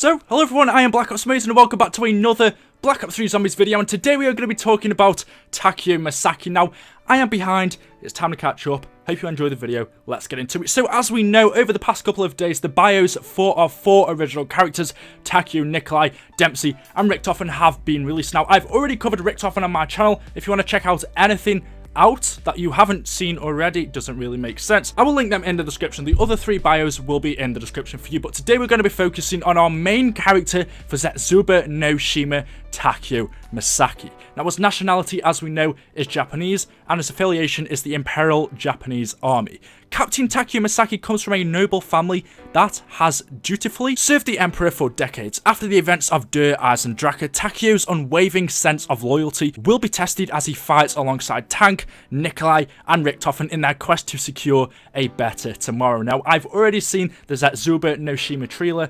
So, hello everyone, I am BlackOpsAmazing and welcome back to another Black Ops 3 Zombies video, and today we are going to be talking about Takeo Misaki. Now, I am behind, it's time to catch up. Hope you enjoy the video, let's get into it. So, as we know, over the past couple of days, the bios for our 4 original characters, Takeo, Nikolai, Dempsey, and Richtofen have been released. Now, I've already covered Richtofen on my channel. If you want to check out anything out that you haven't seen already, doesn't really make sense, I will link them in the description. The other 3 bios will be in the description for you, but today we're going to be focusing on our main character for Zetsubou no Shima, Takeo Misaki. Now, his nationality, as we know, is Japanese, and his affiliation is the Imperial Japanese Army. Captain Takeo Misaki comes from a noble family that has dutifully served the Emperor for decades. After the events of Der Eisendrache, Takeo's unwavering sense of loyalty will be tested as he fights alongside Tank, Nikolai, and Richtofen in their quest to secure a better tomorrow. Now, I've already seen the Zetsubou no Shima trailer.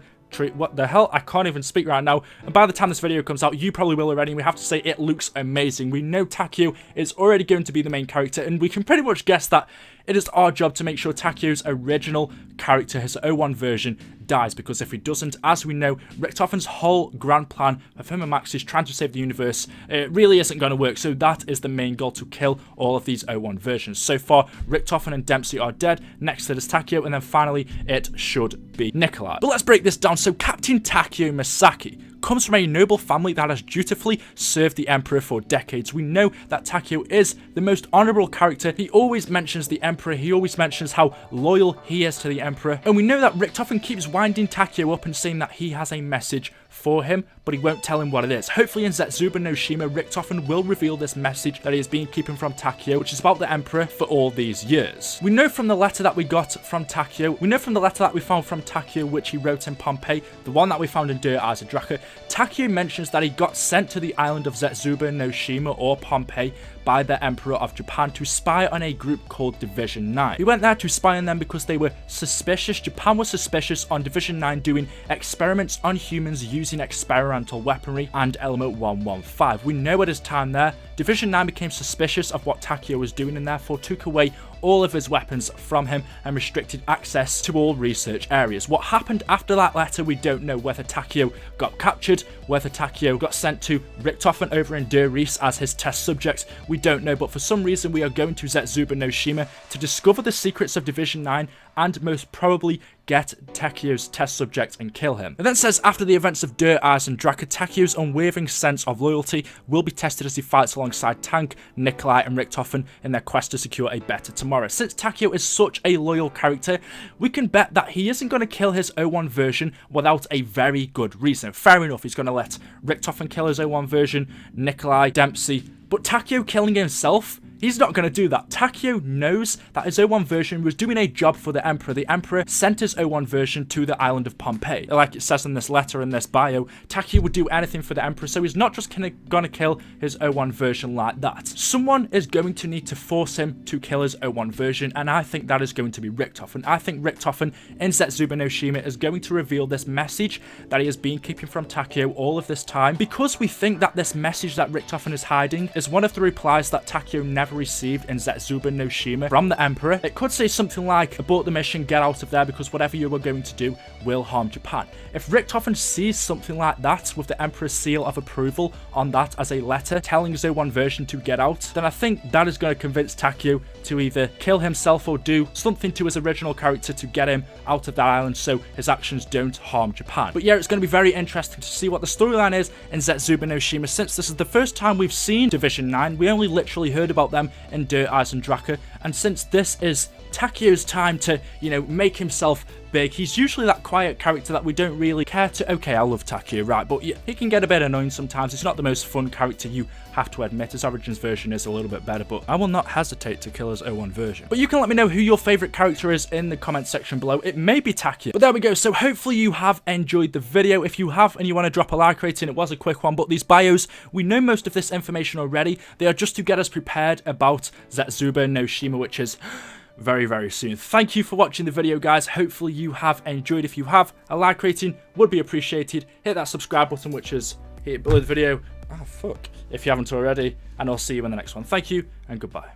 What the hell? I can't even speak right now. And by the time this video comes out, you probably will already. And we have to say it looks amazing. We know Takeo is already going to be the main character, and we can pretty much guess that it is our job to make sure Takeo's original character, his 01 version, dies, because if he doesn't, as we know, Richtofen's whole grand plan of him and Max's trying to save the universe, it really isn't going to work. So that is the main goal, to kill all of these 01 versions. So far, Richtofen and Dempsey are dead. Next it is Takeo, and then finally it should be Nikolai. But let's break this down. So Captain Takeo Misaki comes from a noble family that has dutifully served the Emperor for decades. We know that Takeo is the most honourable character. He always mentions the Emperor. He always mentions how loyal he is to the Emperor. And we know that Richtofen keeps winding Takeo up and saying that he has a message for him, but he won't tell him what it is. Hopefully in Zetsubou no Shima, Richtofen will reveal this message that he has been keeping from Takeo, which is about the Emperor for all these years. We know from the letter that we got from Takeo, we know from the letter that we found from Takeo, which he wrote in Pompeii, the one that we found in Der Eisendrache, Takeo mentions that he got sent to the island of Zetsubou no Shima, or Pompeii, by the Emperor of Japan to spy on a group called Division 9. He went there to spy on them because they were suspicious. Japan was suspicious on Division 9 doing experiments on humans using experimental weaponry and Element 115. We know at his time there, Division 9 became suspicious of what Takeo was doing and therefore took away all of his weapons from him and restricted access to all research areas. What happened after that letter, we don't know. Whether Takeo got captured, whether Takeo got sent to Richtofen over in Der Riese as his test subject, we don't know. But for some reason, we are going to Zetsubou no Shima to discover the secrets of Division 9 and most probably get Takeo's test subject and kill him. It then says, after the events of Der Eisendrache, Takeo's unwavering sense of loyalty will be tested as he fights alongside Tank, Nikolai, and Richtofen in their quest to secure a better tomorrow. Since Takeo is such a loyal character, we can bet that he isn't going to kill his 01 version without a very good reason. Fair enough, he's going to let Richtofen kill his 01 version, Nikolai, Dempsey, but Takeo killing himself? He's not going to do that. Takeo knows that his 01 version was doing a job for the Emperor. The Emperor sent his 01 version to the island of Pompeii. Like it says in this letter, in this bio, Takeo would do anything for the Emperor, so he's not just going to kill his 01 version like that. Someone is going to need to force him to kill his 01 version, and I think that is going to be Richtofen. I think Richtofen in Zetsubou no Shima is going to reveal this message that he has been keeping from Takeo all of this time, because we think that this message that Richtofen is hiding is one of the replies that Takeo never received in Zetsubou no Shima from the Emperor. It could say something like, abort the mission, get out of there, because whatever you are going to do will harm Japan. If Richtofen sees something like that with the Emperor's seal of approval on that as a letter telling his 01 version to get out, then I think that is going to convince Takeo to either kill himself or do something to his original character to get him out of that island so his actions don't harm Japan. But yeah, it's going to be very interesting to see what the storyline is in Zetsubou no Shima, since this is the first time we've seen Division 9. We only literally heard about them in Der Eisendrache, and since this is Takeo's time to, make himself big, he's usually that quiet character that we don't really care to. Okay, I love Takeo, right, but yeah, he can get a bit annoying sometimes. He's not the most fun character, you have to admit. His Origins version is a little bit better, but I will not hesitate to kill his 01 version. But you can let me know who your favourite character is in the comment section below. It may be Takeo. But there we go. So hopefully you have enjoyed the video. If you have and you want to drop a like rating, it was a quick one, but these bios, we know most of this information already. They are just to get us prepared about Zetsubou no Shima, which is very, very soon. Thank you for watching the video, guys. Hopefully you have enjoyed. If you have, a like rating would be appreciated. Hit that subscribe button, which is here below the video. Oh, fuck. If you haven't already. And I'll see you in the next one. Thank you, and goodbye.